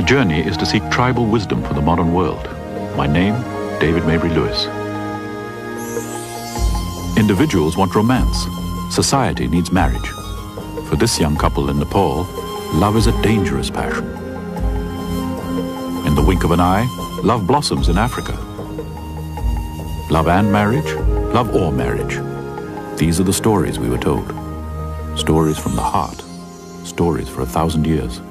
My journey is to seek tribal wisdom for the modern world. My name, David Maybury Lewis. Individuals want romance. Society needs marriage. For this young couple in Nepal, love is a dangerous passion. In the wink of an eye, love blossoms in Africa. Love and marriage, love or marriage. These are the stories we were told. Stories from the heart. Stories for 1,000 years.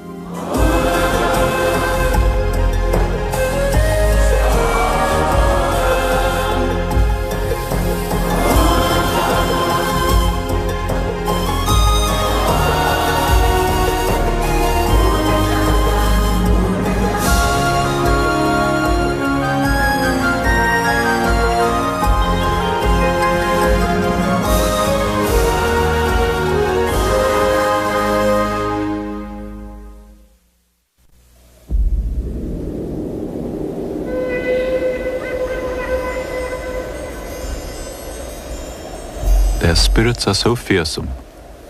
Their spirits are so fearsome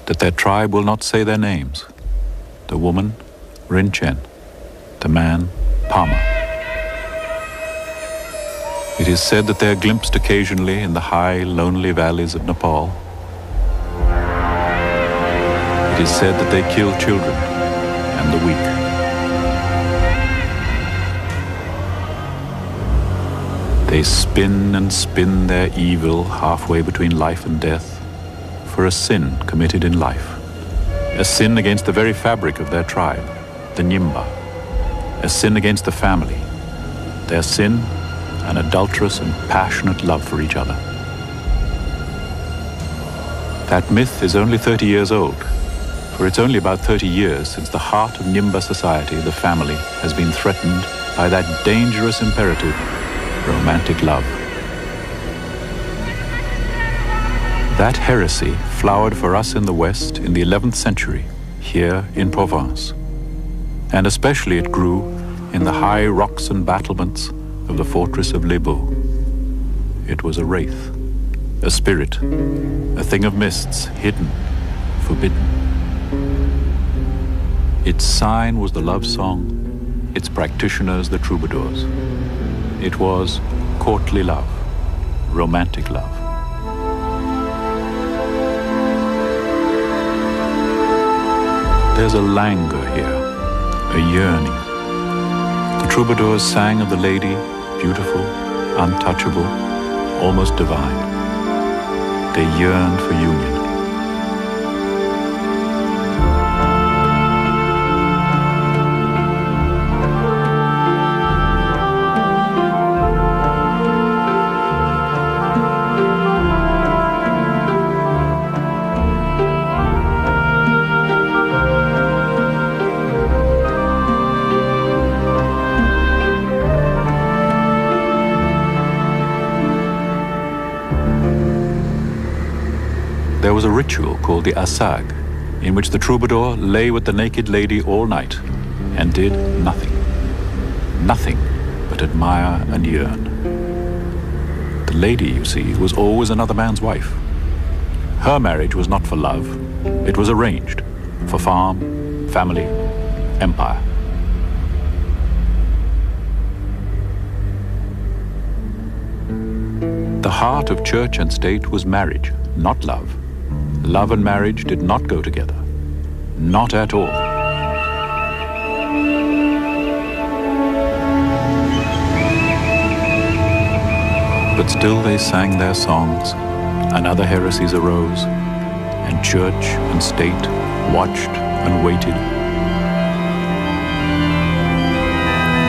that their tribe will not say their names. The woman, Rinchen. The man, Pama. It is said that they are glimpsed occasionally in the high, lonely valleys of Nepal. It is said that they kill children and the weak. They spin and spin their evil halfway between life and death for a sin committed in life, a sin against the very fabric of their tribe, the Nyimba, a sin against the family, their sin, an adulterous and passionate love for each other. That myth is only 30 years old, for it's only about 30 years since the heart of Nyimba society, the family, has been threatened by that dangerous imperative, romantic love. That heresy flowered for us in the West in the 11th century, here in Provence. And especially it grew in the high rocks and battlements of the fortress of Les Baux. It was a wraith, a spirit, a thing of mists, hidden, forbidden. Its sign was the love song, its practitioners the troubadours. It was courtly love, romantic love. There's a languor here, a yearning. The troubadours sang of the lady, beautiful, untouchable, almost divine. They yearned for union. There was a ritual called the Assag, in which the troubadour lay with the naked lady all night and did nothing. Nothing but admire and yearn. The lady, you see, was always another man's wife. Her marriage was not for love. It was arranged for farm, family, empire. The heart of church and state was marriage, not love. Love and marriage did not go together. Not at all. But still they sang their songs, and other heresies arose, and church and state watched and waited.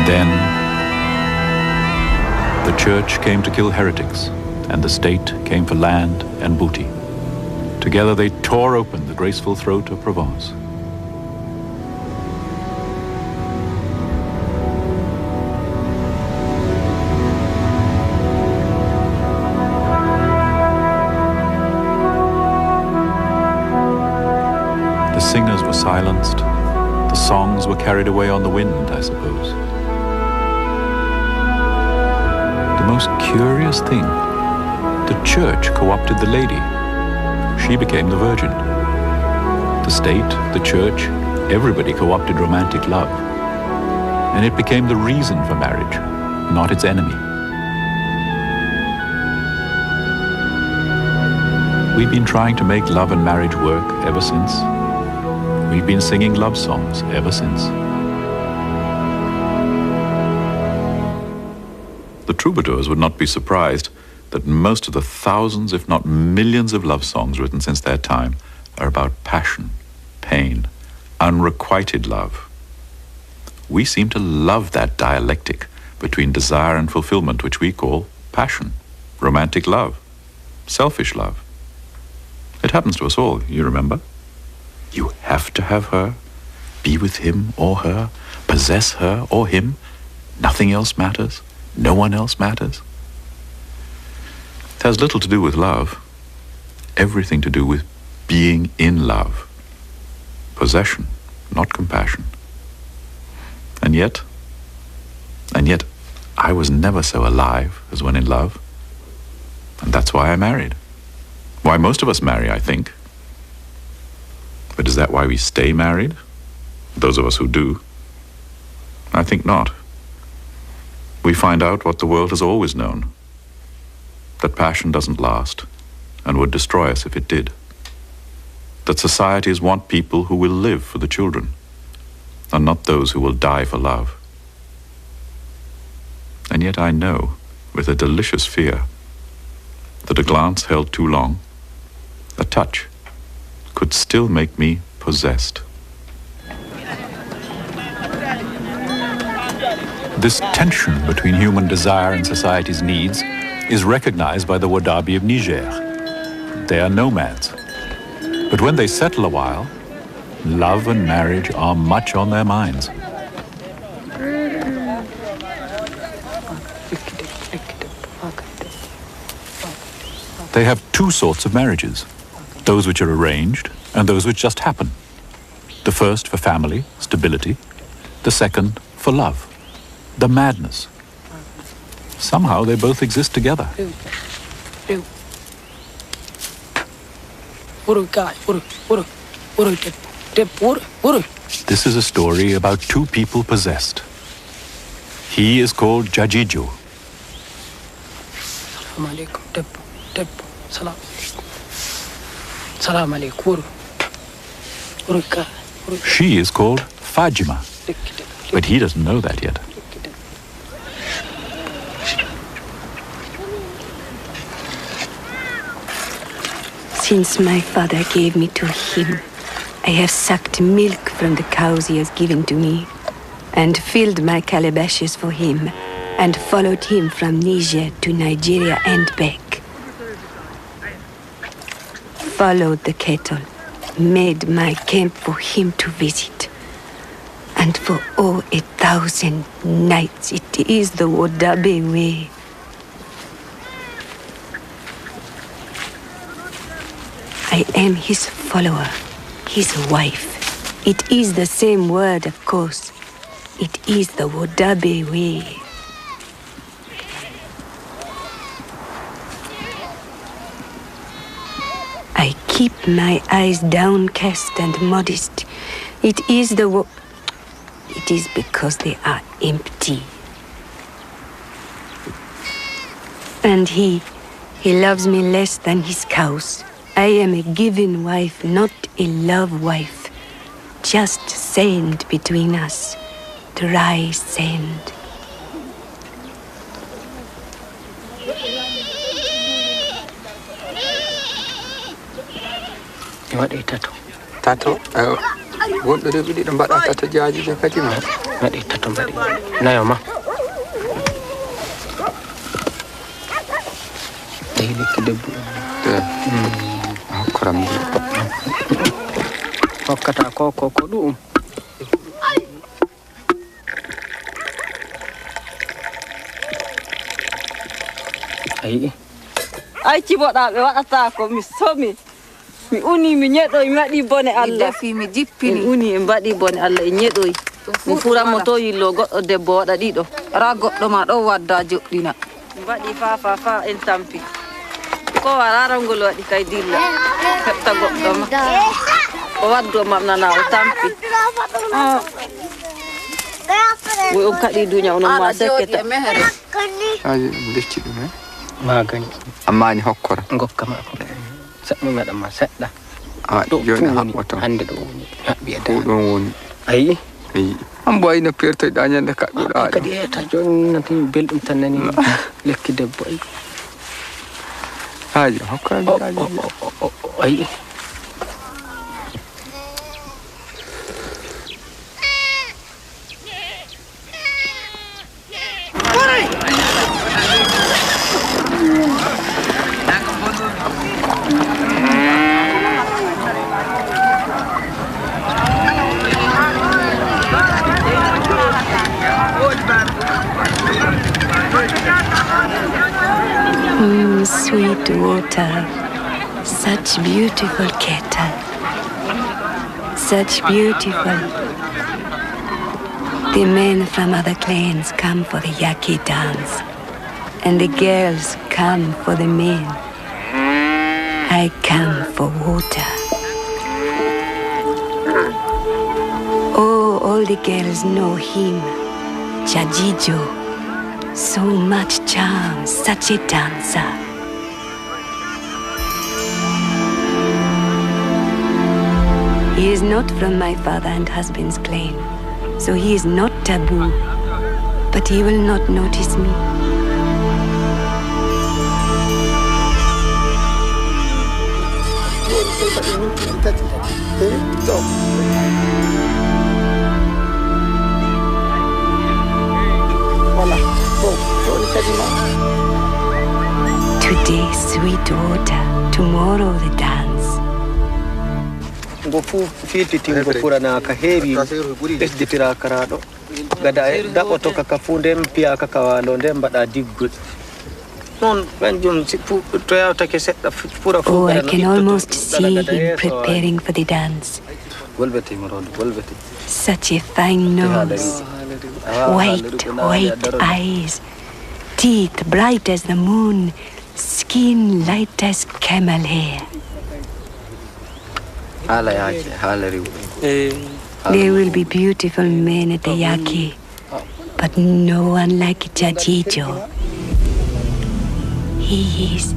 Then the church came to kill heretics, and the state came for land and booty. Together they tore open the graceful throat of Provence. The singers were silenced. The songs were carried away on the wind, I suppose. The most curious thing, the church co-opted the lady. She became the virgin. The state, the church, everybody co-opted romantic love. and it became the reason for marriage, not its enemy. We've been trying to make love and marriage work ever since. We've been singing love songs ever since. The troubadours would not be surprised that most of the thousands, if not millions, of love songs written since their time are about passion, pain, unrequited love. We seem to love that dialectic between desire and fulfillment, which we call passion, romantic love, selfish love. It happens to us all, you remember? You have to have her, be with him or her, possess her or him. Nothing else matters. No one else matters. It has little to do with love, everything to do with being in love. Possession, not compassion. And yet, I was never so alive as when in love. And that's why I married. Why most of us marry, I think. But is that why we stay married? Those of us who do. I think not. We find out what the world has always known, that passion doesn't last and would destroy us if it did. That societies want people who will live for the children and not those who will die for love. And yet I know, with a delicious fear, that a glance held too long, a touch, could still make me possessed. This tension between human desire and society's needs is recognized by the Wadabi of Niger. They are nomads. But when they settle a while, love and marriage are much on their minds. They have two sorts of marriages, those which are arranged and those which just happen. The first for family, stability, the second for love, the madness. Somehow they both exist together. This is a story about two people possessed. He is called Jajijo. She is called Fajima, but he doesn't know that yet. Since my father gave me to him, I have sucked milk from the cows he has given to me, and filled my calabashes for him, and followed him from Niger to Nigeria and back. Followed the cattle, made my camp for him to visit. And for 1,000 nights it is the Wodabe way. I am his follower, his wife. It is the same word, of course. It is the Wodabe way. I keep my eyes downcast and modest. It is because they are empty. And he loves me less than his cows. I am a given wife, not a love wife. Just sand between us, dry sand. Waɗi tato. Tato? Wonɗo reɓi ɗiɗo mbaɗa tato jaaji kadi ma. Waɗi tato mbaɗi. Nayo ma. Ehi lekki debbo. Hokkoram ndi. Hokkata ko ɗum. Ayi. Ay ciboɗa ɓe waɗata ko mi somi. Mi uni mi ñeɗoy mi waɗi bone Allah. Mi jippini. Mi uni en mbaɗi bone Allah en ñeɗoy. Mi furanmo to yillo goɗɗo debbo waɗa ɗiɗo. Ra goɗɗo ma ɗo wadda joɗɗina. Mi waɗi fa en tampi. Ko wararangol waɗi kay dilla. Heɓta goɗɗo ma. O waddo mam nana o tampi. Woy on kaɗi dunya onon ma sekketa. Lecci ɗum magani ammani hokkora gokka ma ko sabmi maɗa ma seɗɗa joni haɓɓoto hande ɗo woni haɓɓi ɗo ɗon woni ayi an bo ayno pertoyɗa ñande kaɓɓuɗa kadi eta joni nati belɗum tan nani lekki debbo ayi haji hokkora mbiɗaji ayi Sweet water, such beautiful kettle, such beautiful. The men from other clans come for the yaki dance, and the girls come for the men. I come for water. Oh, all the girls know him, Chajijo. So much charm, such a dancer. He is not from my father and husband's clan, so he is not taboo, but he will not notice me. Today, sweet water, tomorrow the dance. Go fu fititi go purana ka heewi ɓesditira karaɗo gada daɓoto kaka fu nden piya kaka walo nden mbaɗa diggol non kanjum to yawtake seɗɗa pura fu. Oh, I can almost see him preparing for the dance. Such a fine nose, white eyes, teeth bright as the moon, skin light as camel hair. There will be beautiful men at the yaki, but no one like Jajijo. He is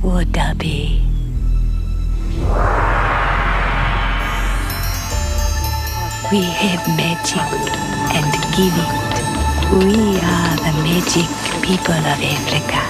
Wadabe. We have magic and give it. We are the magic people of Africa.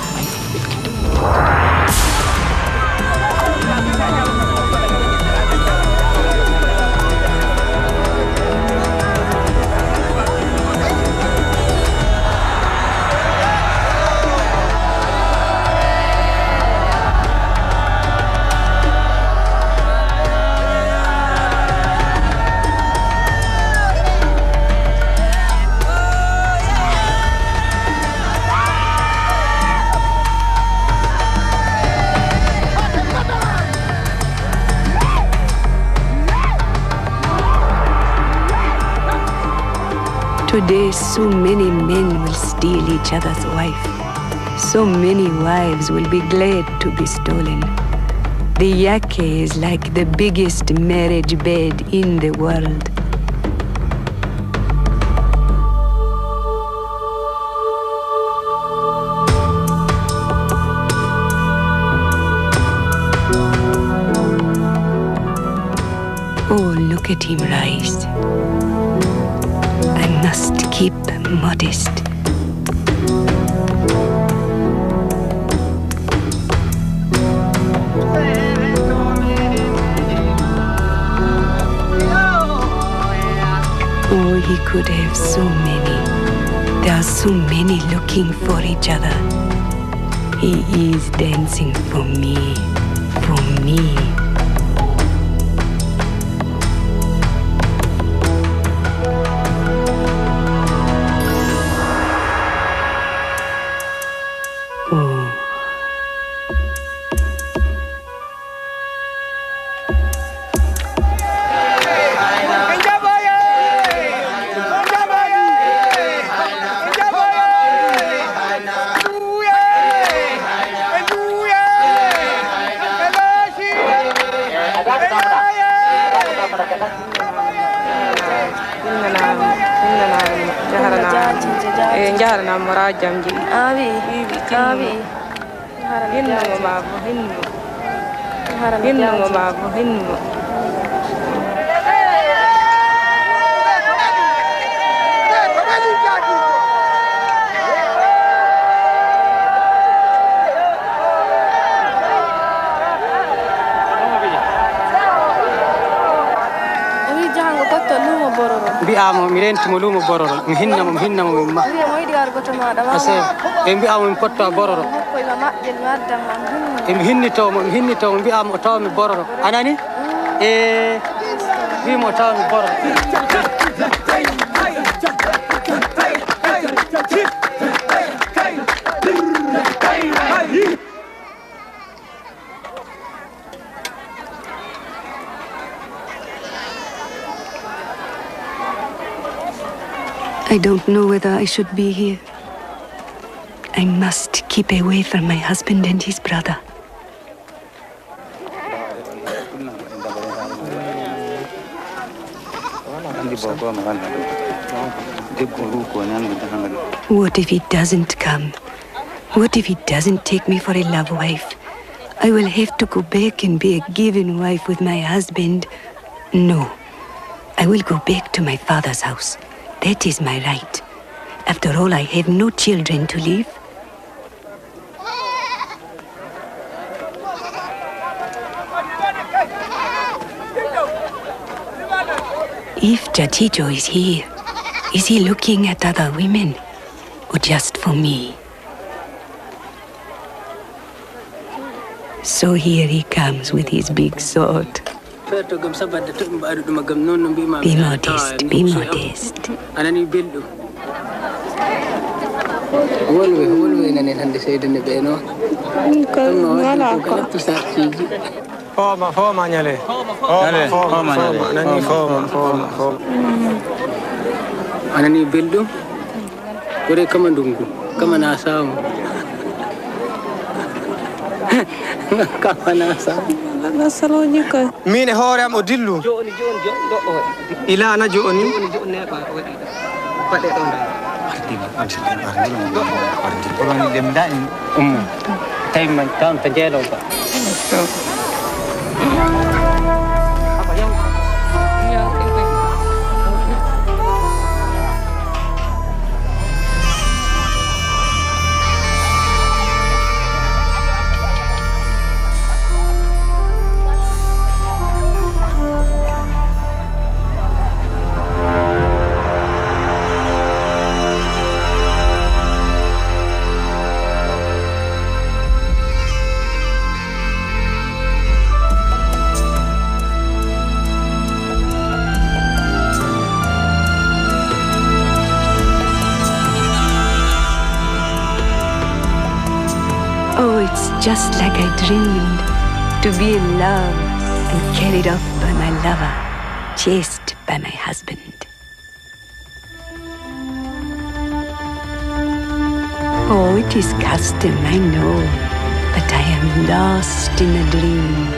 Today, so many men will steal each other's wife. So many wives will be glad to be stolen. The yake is like the biggest marriage bed in the world. Oh, look at him rise. I must keep modest. Oh, he could have so many. There are so many looking for each other. He is dancing for me, for me. Jarana Morajam ji. Abi. Hinno babo hinno. Hinno babo hinno. Mbi'amo mi rentimo lumo bororo mi hinnamo min ma ase e mbi'amo min potto bororo e mi hinnitomo mbi'amo o tawmi bororo anani e wimo o tawmi bororo. I don't know whether I should be here. I must keep away from my husband and his brother. What if he doesn't come? What if he doesn't take me for a love wife? I will have to go back and be a given wife with my husband. No, I will go back to my father's house. That is my right. After all, I have no children to leave. If Jajijo is here, is he looking at other women or just for me? So here he comes with his big sword. Be modest, be modest. Foma nyale. Anani beldo. Kore kama ndungu, kama na samu. Kama na samu. Mine hore am odillu. Ila ana joni. Time tam tajelo ba. Just like I dreamed, to be in love and carried off by my lover, chased by my husband. Oh, it is custom, I know, but I am lost in a dream.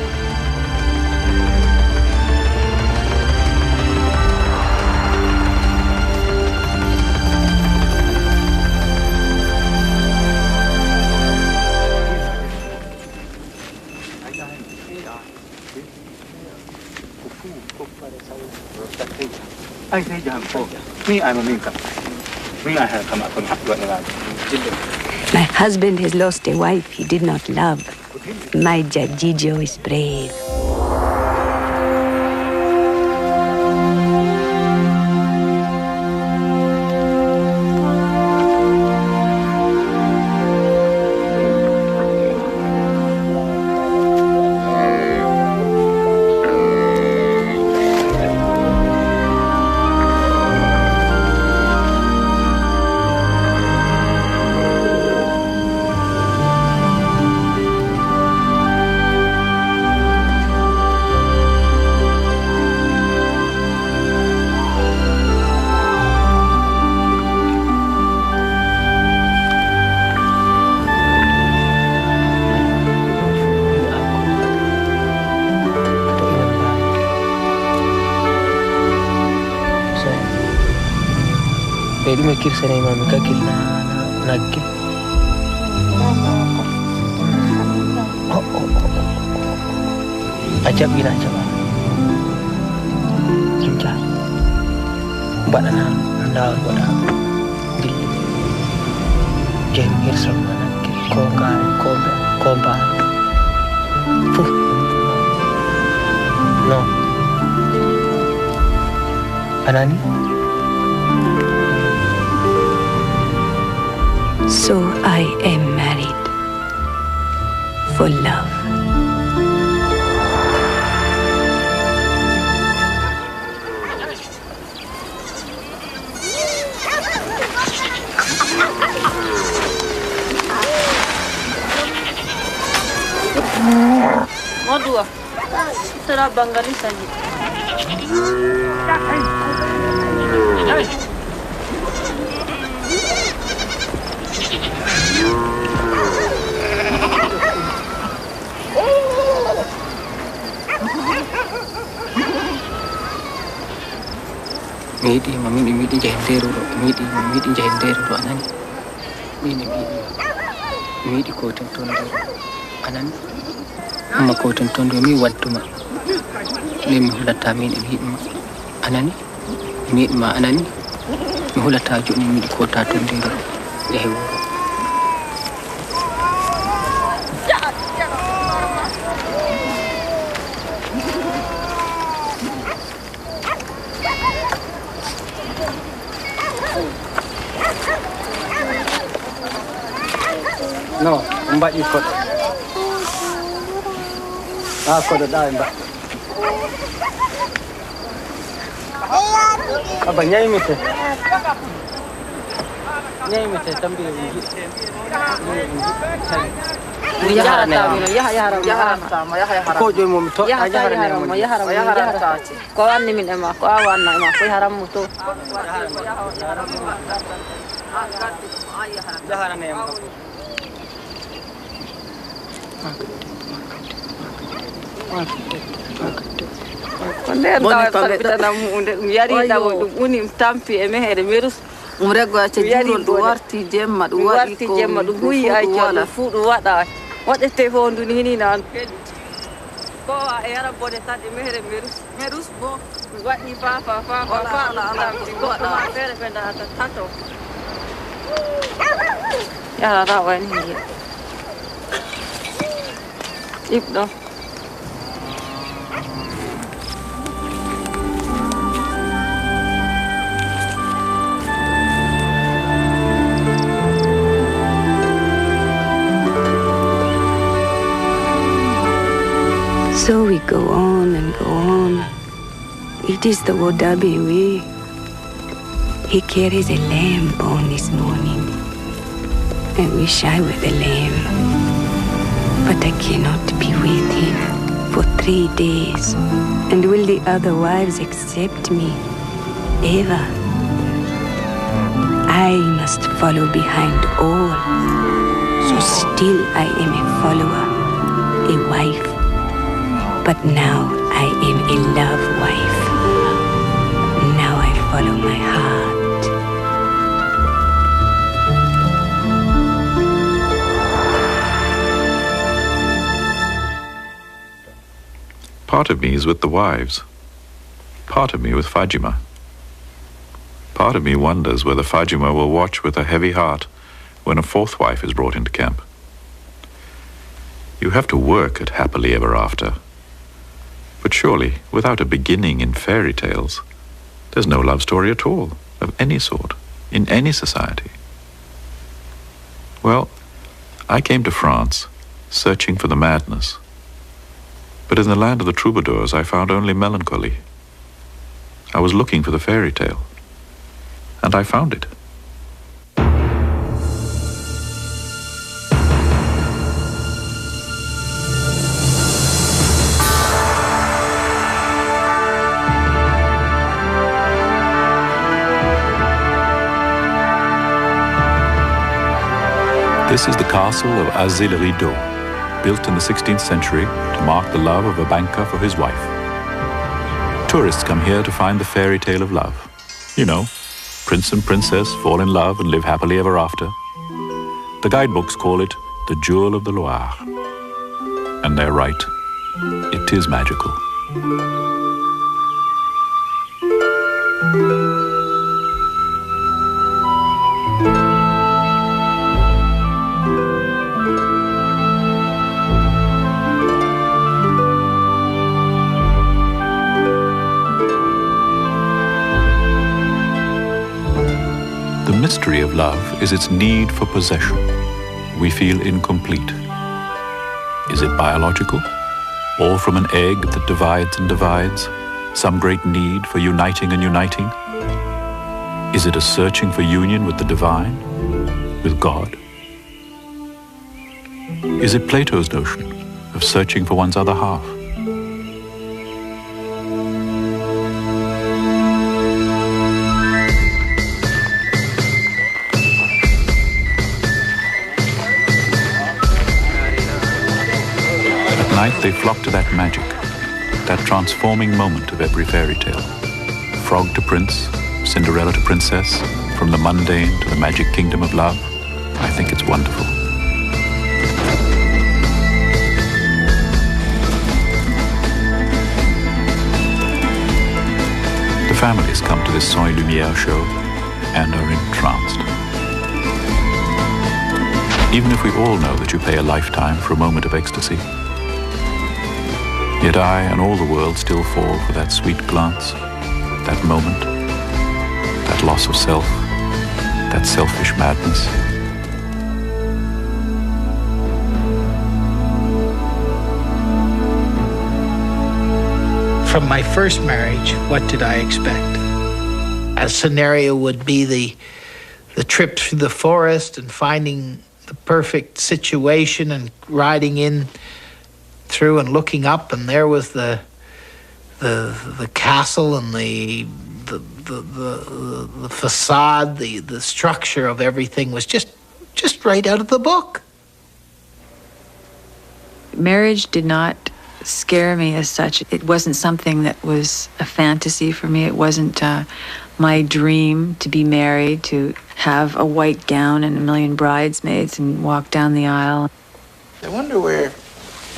My husband has lost a wife he did not love. My Jajijo is brave. ɗume kirsanimami ka kilna nagge a jaɓɓina jaɓa jimja mbaɗana lawol waɗa dilli jeymi hirsanma nagge ko gaari ko mbaano fof non anani. So I am married for love. Modua, será bangalisa ni. Midi jahindero midi jahindero anani midi ko tontondo anani amma ko tontondo mi wadduma mi hulata min hidma anani mi ma anani mi hulata joni midi ko ta tondero yahi wuro No, mbak ikut. Aku dah mbak. Apa nyai mite? Nyai mite tambil uji. Ya haram. Kau jual mau mito? Ya haram. Kau an ni min emak, kau awan na emak, kau haram mutu. Ya haram ni emak. Bonne tampita namu unde yari tawo uni tampi e mehere merus umrego ace jurol do warti jemma do huyi ayjo fu do wada wadete hondu ni hini nan ko e yara bone tadi mehere merus bo wadi fa ala ko wada fere benda ata tato yara rawa ni ibno. So we go on and go on. It is the Wodabi way. He carries a lamb born this morning. I wish I were the lamb. But I cannot be with him for 3 days. And will the other wives accept me? Ever? I must follow behind all. So still I am a follower, a wife. But now I am a love wife. Now I follow my heart. Part of me is with the wives. Part of me with Fajima. Part of me wonders whether Fajima will watch with a heavy heart when a fourth wife is brought into camp. You have to work at happily ever after. But surely, without a beginning in fairy tales, there's no love story at all, of any sort, in any society. Well, I came to France, searching for the madness. But in the land of the troubadours, I found only melancholy. I was looking for the fairy tale, and I found it. This is the castle of Azay-le-Rideau, built in the 16th century to mark the love of a banker for his wife. Tourists come here to find the fairy tale of love. You know, Prince and princess fall in love and live happily ever after. The guidebooks call it the Jewel of the Loire. And they're right. It is magical. The mystery of love is its need for possession. We feel incomplete. Is it biological? Or from an egg that divides and divides? Some great need for uniting and uniting? Is it a searching for union with the divine? With God? Is it Plato's notion of searching for one's other half? At night they flock to that magic, that transforming moment of every fairy tale. Frog to prince, Cinderella to princess, from the mundane to the magic kingdom of love. I think it's wonderful. The families come to this Sans Lumière show and are entranced. Even if we all know that you pay a lifetime for a moment of ecstasy, yet I and all the world still fall for that sweet glance, that moment, that loss of self, that selfish madness. From my first marriage, what did I expect? A scenario would be the trip through the forest and finding the perfect situation and riding in through and looking up, and there was the castle and the facade, the structure of everything was just right out of the book. Marriage did not scare me as such. It wasn't something that was a fantasy for me. It wasn't my dream to be married, to have a white gown and a million bridesmaids and walk down the aisle. I wonder where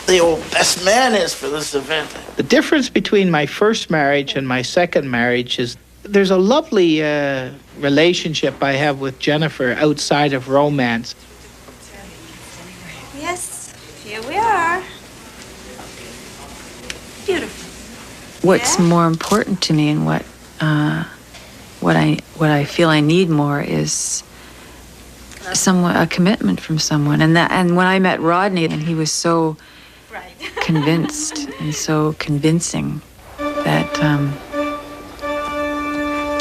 the old best man is for this event. The difference between my first marriage and my second marriage is there's a lovely relationship I have with Jennifer outside of romance. Yes, here we are. Beautiful. What's more important to me and what I feel I need more is a commitment from someone. And when I met Rodney, and he was so convinced and so convincing that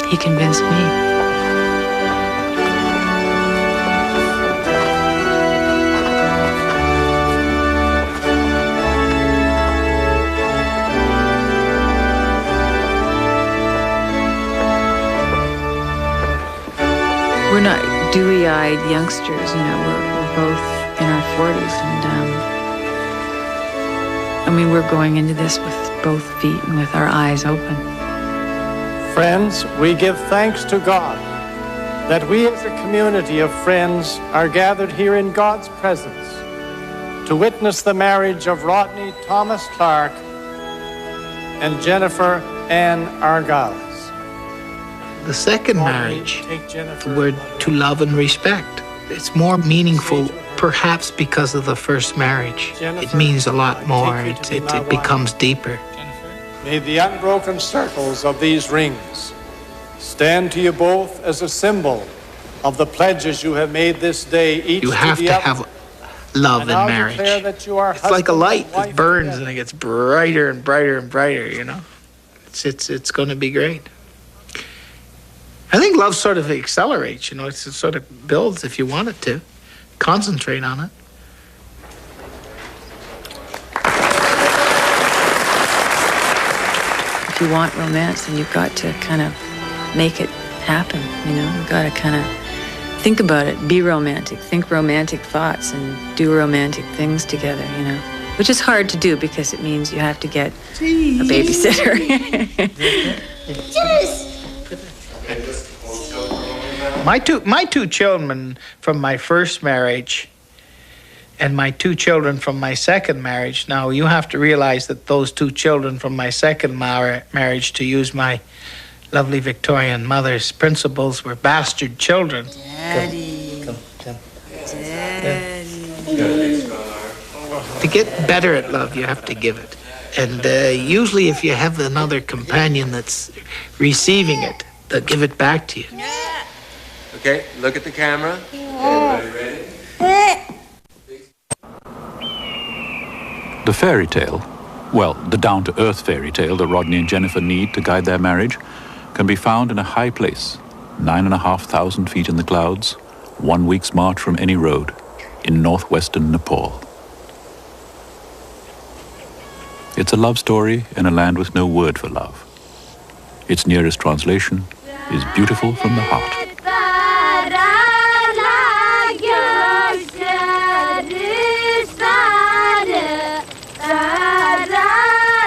he convinced me. We're not dewy-eyed youngsters, we're both in our 40s, and we're going into this with both feet and with our eyes open. Friends, we give thanks to God that we as a community of friends are gathered here in God's presence to witness the marriage of Rodney Thomas Clark and Jennifer Ann Argyles. The second marriage, the word to love and respect. It's more meaningful, perhaps because of the first marriage. It means a lot more. It becomes deeper. May the unbroken circles of these rings stand to you both as a symbol of the pledges you have made this day, each you have to have love in marriage. It's like a light that burns and it gets brighter and brighter and brighter, It's going to be great. I think love sort of accelerates, it sort of builds if you want it to. Concentrate on it. If you want romance, then you've got to kind of make it happen, You've got to kind of think about it, be romantic, think romantic thoughts, and do romantic things together, Which is hard to do because it means you have to get a babysitter. Yes! My two children from my first marriage and my two children from my second marriage. Now, you have to realize that those two children from my second marriage, to use my lovely Victorian mother's principles, were bastard children. Daddy. Come. Daddy. To get better at love, you have to give it. And usually if you have another companion that's receiving it, they'll give it back to you. Okay, look at the camera. Everybody ready? The fairy tale, well, the down-to-earth fairy tale that Rodney and Jennifer need to guide their marriage, can be found in a high place, 9,500 feet in the clouds, 1 week's march from any road, in northwestern Nepal. It's a love story in a land with no word for love. Its nearest translation is beautiful from the heart.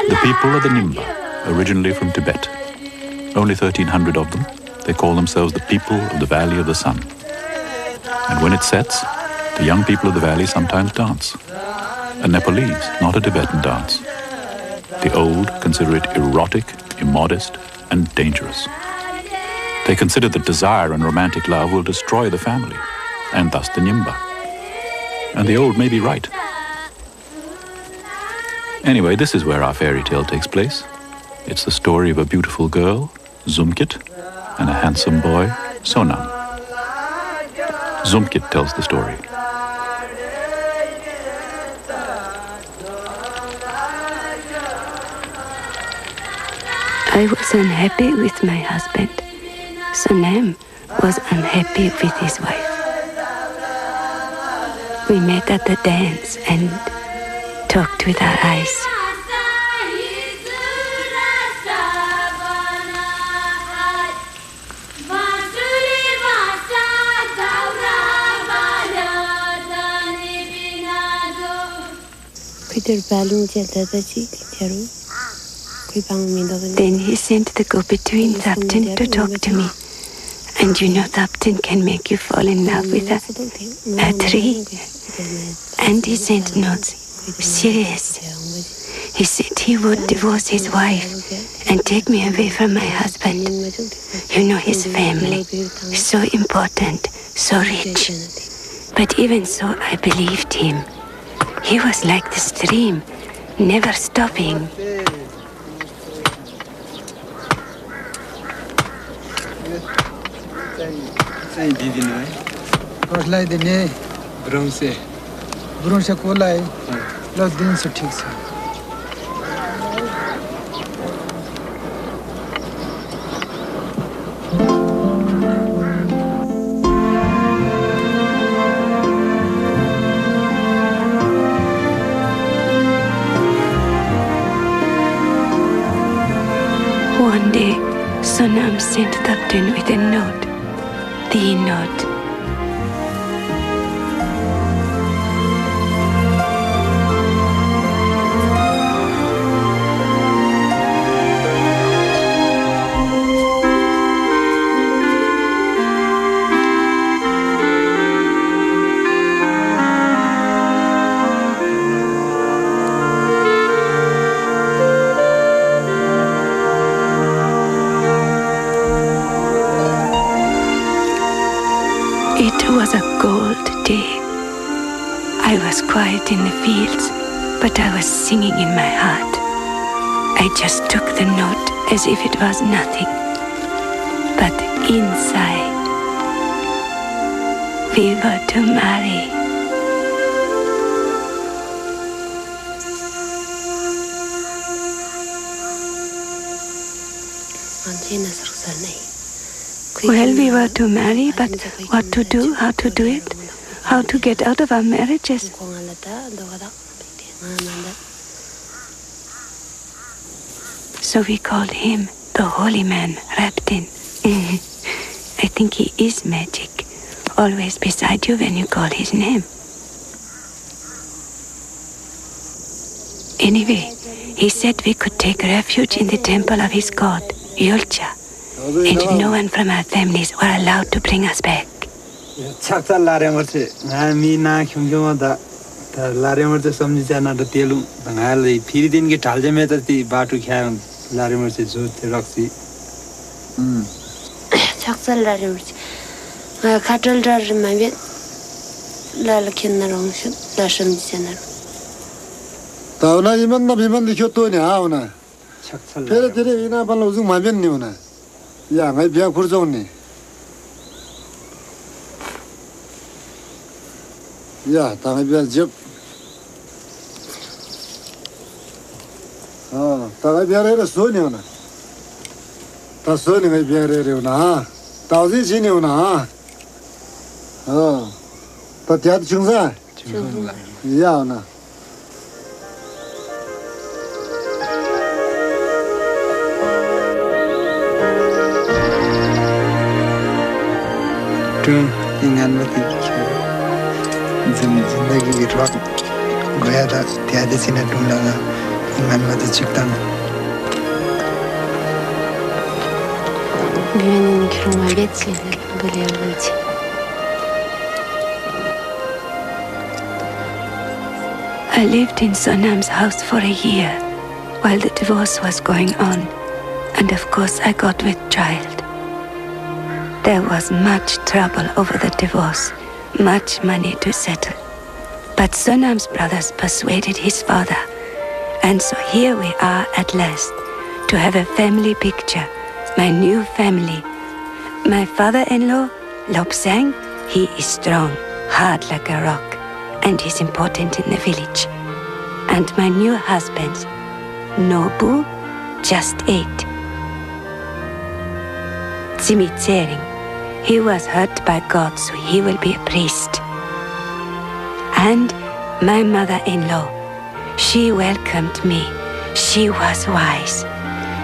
The people are the Nimba, originally from Tibet. Only 1,300 of them. They call themselves the people of the Valley of the Sun. And when it sets, the young people of the valley sometimes dance. A Nepalese, not a Tibetan dance. The old consider it erotic, immodest, and dangerous. They consider that desire and romantic love will destroy the family, and thus the Nimba. And the old may be right. Anyway, this is where our fairy tale takes place. It's the story of a beautiful girl, Zumkit, and a handsome boy, Sonam. Zumkit tells the story. I was unhappy with my husband. Sonam was unhappy with his wife. We met at the dance and talked with our eyes. Then he sent the go-between Thaptin to talk to me. And you know Thaptin can make you fall in love with a tree. And he sent notes, serious. He said he would divorce his wife and take me away from my husband. You know his family, so important, so rich. But even so, I believed him. He was like the stream, never stopping. One day, Sonam sent Thaptin with a note. The note. It was a cold day. I was quiet in the fields, but I was singing in my heart. I just took the note as if it was nothing. But inside, we were to marry. Well, we were to marry, but what to do, how to do it, how to get out of our marriages. So we called him the holy man, Raptin. I think he is magic, always beside you when you call his name. Anyway, he said we could take refuge in the temple of his god, Yulcha. and no one from our families were allowed to bring us back. 착살 라레머체 나미나 흉흉하다 라레머체 समझिजाना त तेलु बंगाले फेरि दिनके ढाल्जेमे त ती बाटो ख्याम लारेमर्चे जोते रक्सी 착살 라레머체 खाटल डरमा बे लाल खेन्न रंश ला समझिजाना ताउना इमन न बिमन लिखो तो नि आउना 착살 फेरि तेरे इना बल उजु माबेन नि उना या ngai बिया खुरजौनी या तांगे बिया जब तांगे बिया रे सोनी होना ता सोनी ngai बिया रे होना ताउजी छिनी होना ता त्यात चुंगा या होना इंगान मती जिंदगी की रोक गया था त्यादे सिना ढूंढना इंगान मती चिपटाना Güvenin kiruma betsin biliyorlardı. I lived in Sonam's house for a year while the divorce was going on, and of course I got with child. There was much trouble over the divorce, much money to settle. But Sonam's brothers persuaded his father, and so here we are at last, to have a family picture, my new family. My father-in-law, Lobsang, he is strong, hard like a rock, and is important in the village. And my new husband, Nobu, just 8. Tsimitzering. He was hurt by God, so he will be a priest. And my mother-in-law, she welcomed me. She was wise.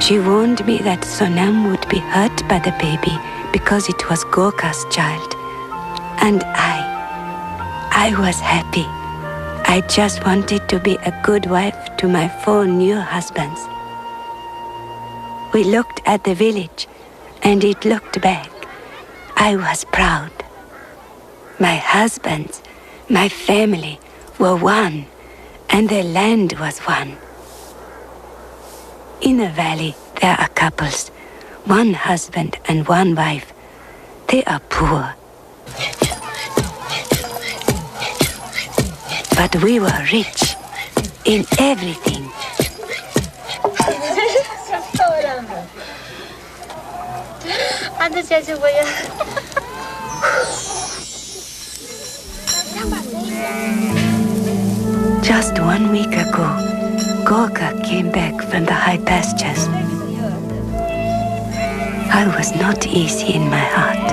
She warned me that Sonam would be hurt by the baby because it was Gorka's child. And I was happy. I just wanted to be a good wife to my 4 new husbands. We looked at the village, and it looked back. I was proud. My husbands, my family were one, and the land was one. In the valley, there are couples, one husband and one wife. They are poor. But we were rich in everything. Just 1 week ago, Gorka came back from the high pastures. I was not easy in my heart.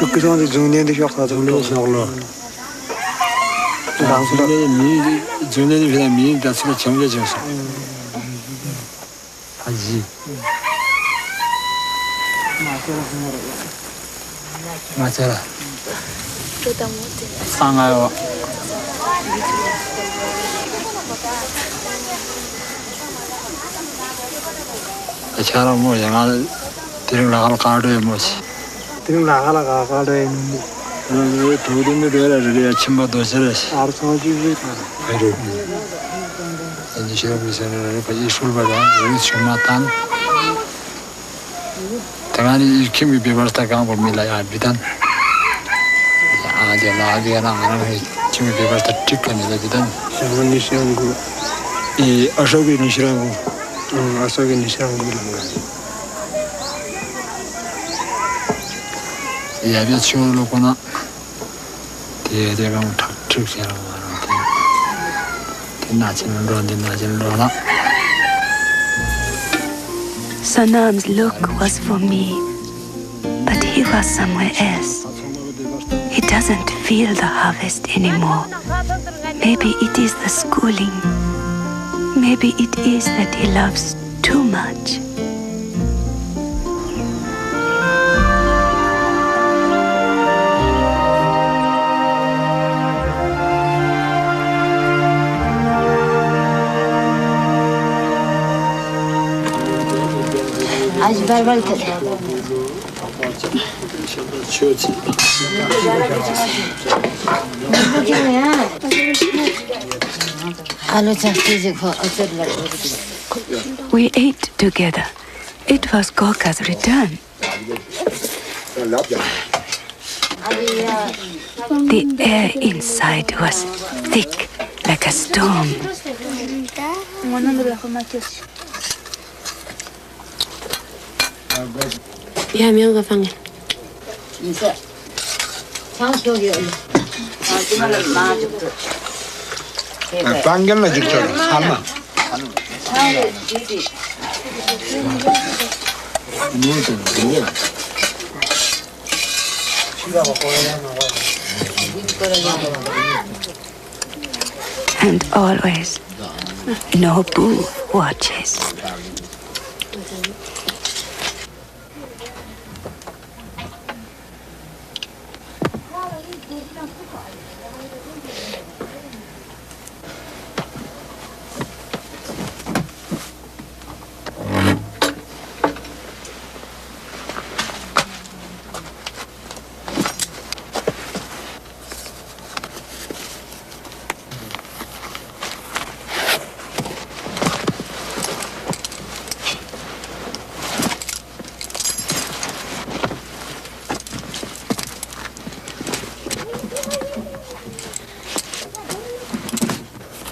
शुक्र junior की शौक था junior शौक लो junior भी मी दस के चंगे जैसे हाजी माचरा सांगायो अच्छा रो मो यहाँ तिरंग लाल कार्ड है मोची तिरंग लाल कार्ड है 네 도든데 내가 저리 아침마 도서라시 알서지 그래 이제 시험에서는 거기 술바다 우리 주마탄 당연히 이렇게 비버스타 강보 밀라야 비단 아제 나게나 하는 지금 비버스타 찍거든요 비단 저는 시험고 이 어서기 니시라고 어서기 니시라고 그러는 거 야비아 치고로구나 대대강 탁특이라고 하는데 나지는 로나 Sonam's look was for me, but he was somewhere else. He doesn't feel the harvest anymore. Maybe it is the schooling. Maybe it is that he loves too much. 아주 발발해. We ate together. It was Gorka's return. The air inside was thick like a storm. 야명가 방에. 빵결나 직접 삶아. And always, no boo watches.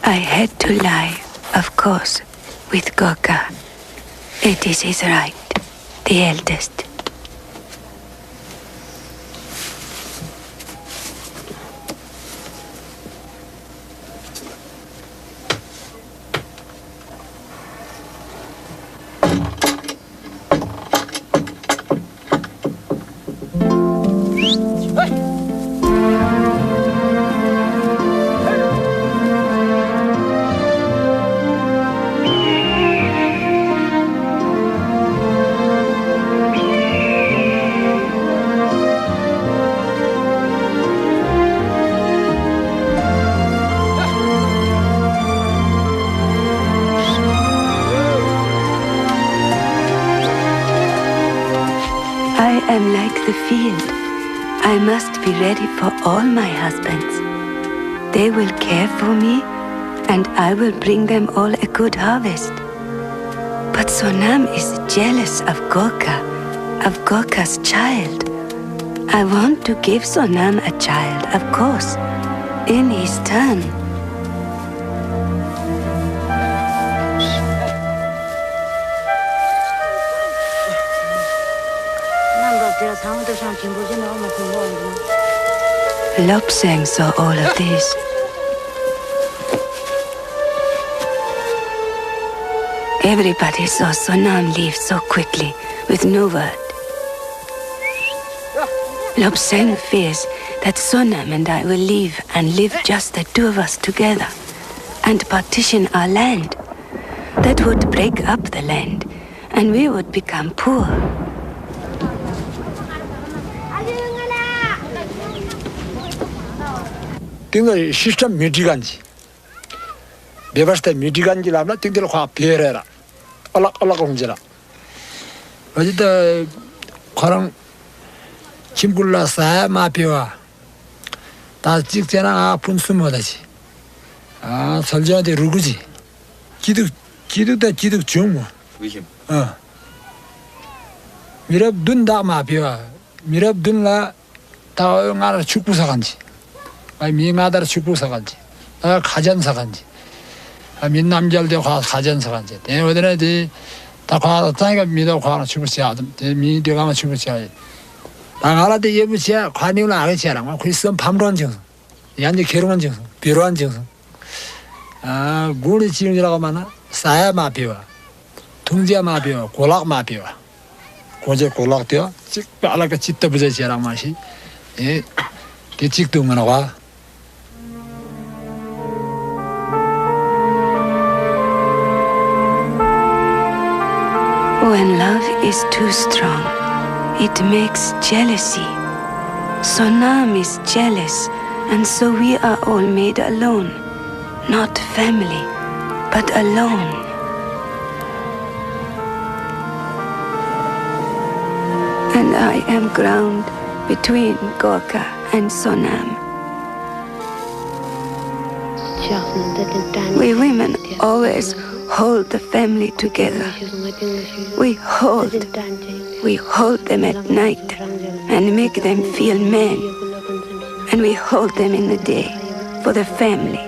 I had to lie, of course, with Gorka. It is his right, the eldest. I am like the field. I must be ready for all my husbands. They will care for me, and I will bring them all a good harvest. But Sonam is jealous of Gorka's child. I want to give Sonam a child, of course, in his turn. Lobsang saw all of this. Everybody saw Sonam leave so quickly, with no word. Lobsang fears that Sonam and I will leave and live just the two of us together, and partition our land. That would break up the land, and we would become poor. 띵들 시스템 미지간지 매바스테 미지간지라면 띵들 과 비해라 얼락 공지라 어디다 과랑 김굴라사 마피와 다 찍잖아 분수 못하지 아 설정한테 루그지 기득 중무 위심 미럽 눈다 마피와 미럽 눈라 다 응아라 축구사 간지 미마다라 축구사 간지 가전사 간지 민남절대 가전사 간지 대어들에 다 과다니까 미도 과나 축구사 미도가마 축구사 나가라데 예부시야 관이는 아르시야랑 그리스도 밤로한 정성 양지 개롱한 정성 비로한 정성 아 고리 지용이라고 하나 사야 마피와 통지야 마피와 골락 마피와 고제 골락되어 찍 빨라가 찢다 부자지야랑 맛이 예 개찍도 뭐나와 When love is too strong, it makes jealousy. Sonam is jealous, and so we are all made alone. Not family, but alone. and I am ground between Gorkha and Sonam. We women always hold the family together. We hold them at night and make them feel men. And we hold them in the day for the family.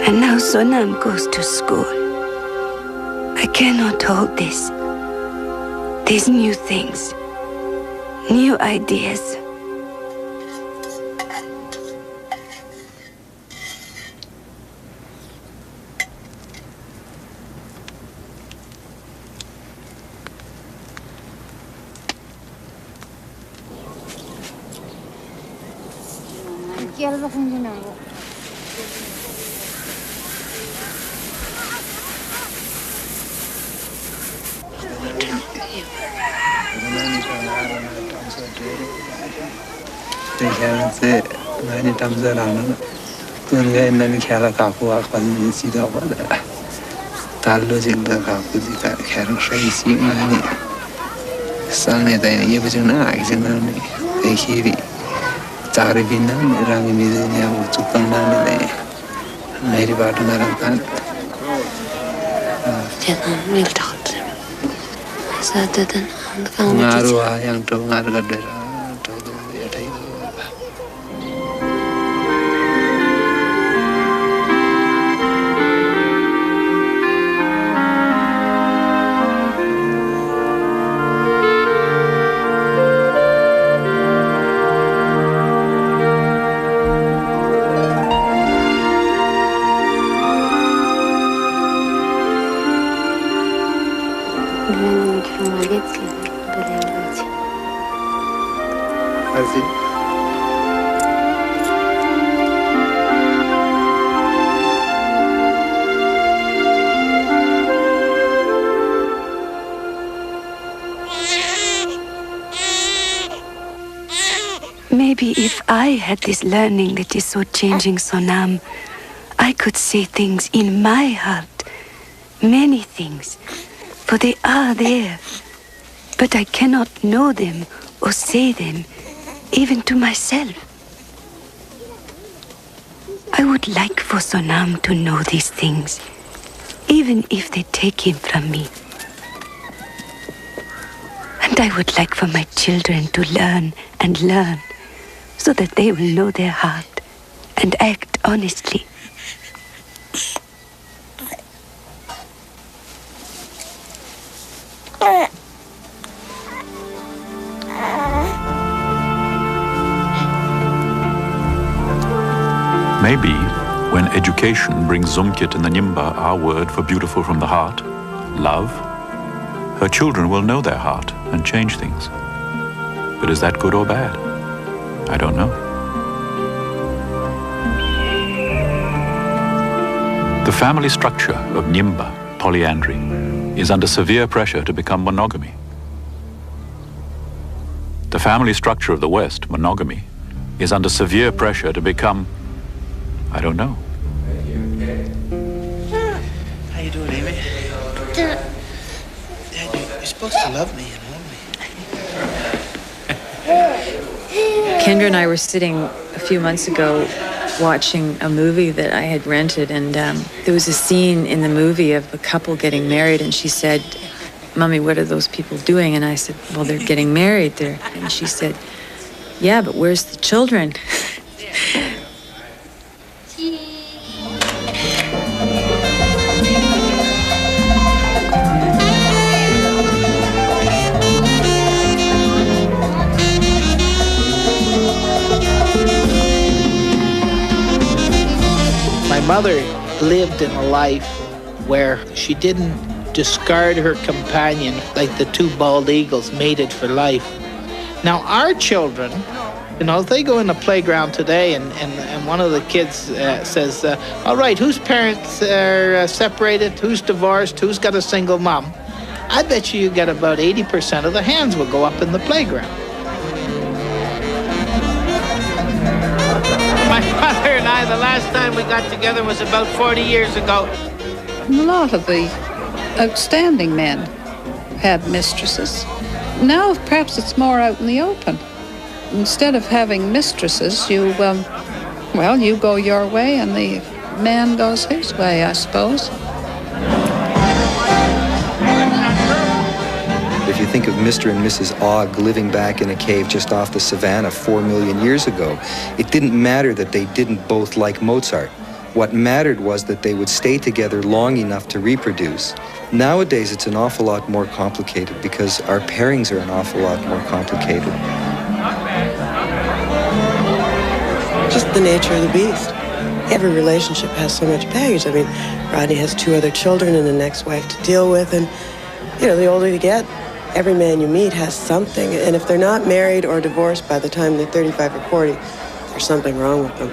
And now Sonam goes to school. I cannot hold this. These new things, new ideas. Maybe if I had this learning that is so changing Sonam, I could say things in my heart, many things, for they are there. But I cannot know them or say them, even to myself. I would like for Sonam to know these things, even if they take him from me. And I would like for my children to learn and learn, so that they will know their heart and act honestly. Maybe when education brings Zumkit and the Nyimba our word for beautiful from the heart, love, her children will know their heart and change things. But is that good or bad? I don't know. The family structure of Nyimba, polyandry, is under severe pressure to become monogamy. The family structure of the West, monogamy, is under severe pressure to become, I don't know. How you doing, Amy? Dad, you're supposed to love me and hold me. Kendra and I were sitting a few months ago watching a movie that I had rented, and there was a scene in the movie of a couple getting married, and she said, "Mommy, what are those people doing?" And I said, "Well, they're getting married." And she said, "Yeah, but where's the children?" My mother lived in a life where she didn't discard her companion like the two bald eagles mated for life. Now our children, you know, they go in the playground today and one of the kids says, all right, whose parents are separated, who's divorced, who's got a single mom? I bet you get about 80% of the hands will go up in the playground. My father and I, the last time we got together was about 40 years ago. A lot of the outstanding men had mistresses. Now perhaps it's more out in the open. Instead of having mistresses, you go your way and the man goes his way, I suppose. If you think of Mr. and Mrs. Ogg living back in a cave just off the savannah 4 million years ago, it didn't matter that they didn't both like Mozart. What mattered was that they would stay together long enough to reproduce. Nowadays, it's an awful lot more complicated because our pairings are an awful lot more complicated. Just the nature of the beast. Every relationship has so much baggage. I mean, Rodney has 2 other children and an ex-wife to deal with, and, the older you get, every man you meet has something, and if they're not married or divorced by the time they're 35 or 40, there's something wrong with them.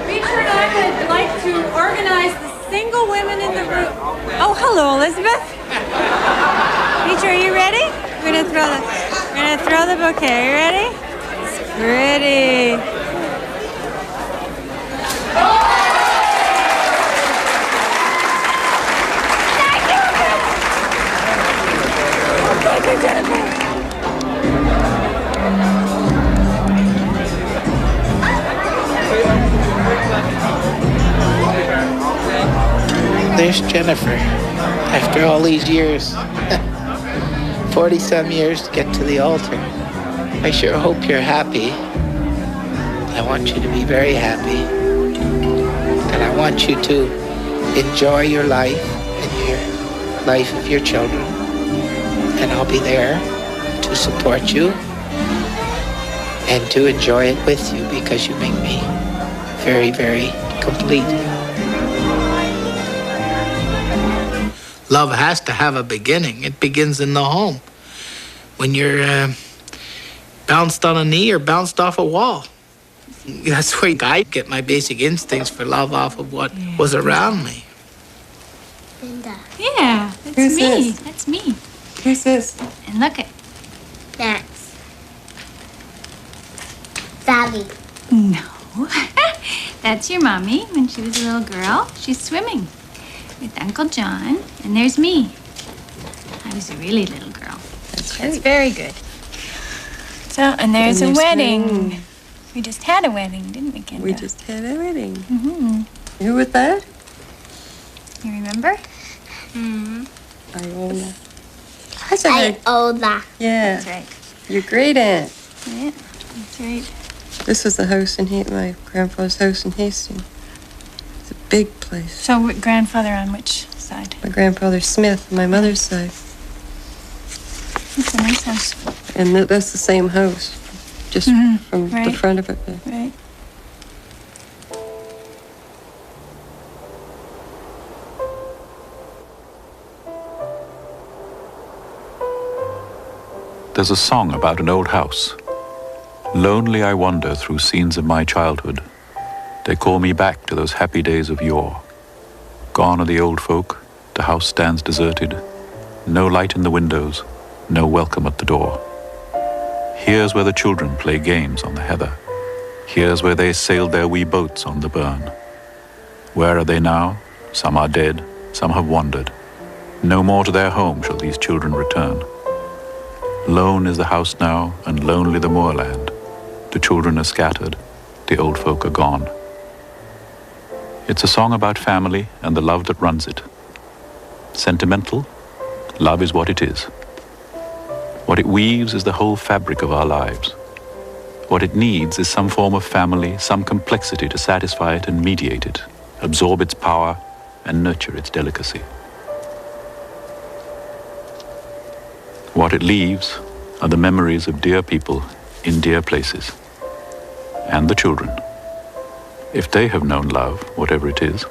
Beecher and I would like to organize the single women in the room. Oh, hello, Elizabeth. Beecher, are you ready? We're gonna throw the bouquet. Are you ready? It's pretty. There's Jennifer, after all these years. 40-some years to get to the altar. I sure hope you're happy. I want you to be very happy. And I want you to enjoy your life and your life of your children. And I'll be there to support you and to enjoy it with you because you make me very, very complete. Love has to have a beginning. It begins in the home. When you're bounced on a knee or bounced off a wall. That's where I get my basic instincts for love off of what was around me. Linda. Yeah, that's Who's me. this? That's me. Who's this? And look at That's Daddy. No. That's your mommy when she was a little girl. She's swimming with Uncle John. And there's me. I was a really little girl. That's very good. So, and there's a wedding. Ring. We just had a wedding, didn't we, Kendra? We just had a wedding. Mm-hmm. Who was that? You remember? Iona. Iona. Yeah. That's right. Your great aunt. Yeah, that's right. This was the house in my grandfather's house in Hastings. It's a big place. So, grandfather on which side? My grandfather Smith, my mother's side. It's a nice house. And that's the same house, just from the front of it. Right. There's a song about an old house. Lonely I wander through scenes of my childhood. They call me back to those happy days of yore. Gone are the old folk, the house stands deserted. No light in the windows, no welcome at the door. Here's where the children play games on the heather. Here's where they sailed their wee boats on the burn. Where are they now? Some are dead, some have wandered. No more to their home shall these children return. Lone is the house now, and lonely the moorland. The children are scattered, the old folk are gone. It's a song about family and the love that runs it. Sentimental, love is what it is. What it weaves is the whole fabric of our lives. What it needs is some form of family, some complexity to satisfy it and mediate it, absorb its power and nurture its delicacy. What it leaves are the memories of dear people in dear places. And the children. If they have known love, whatever it is,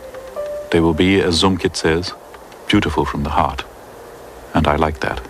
they will be, as Zumkit says, beautiful from the heart. And I like that.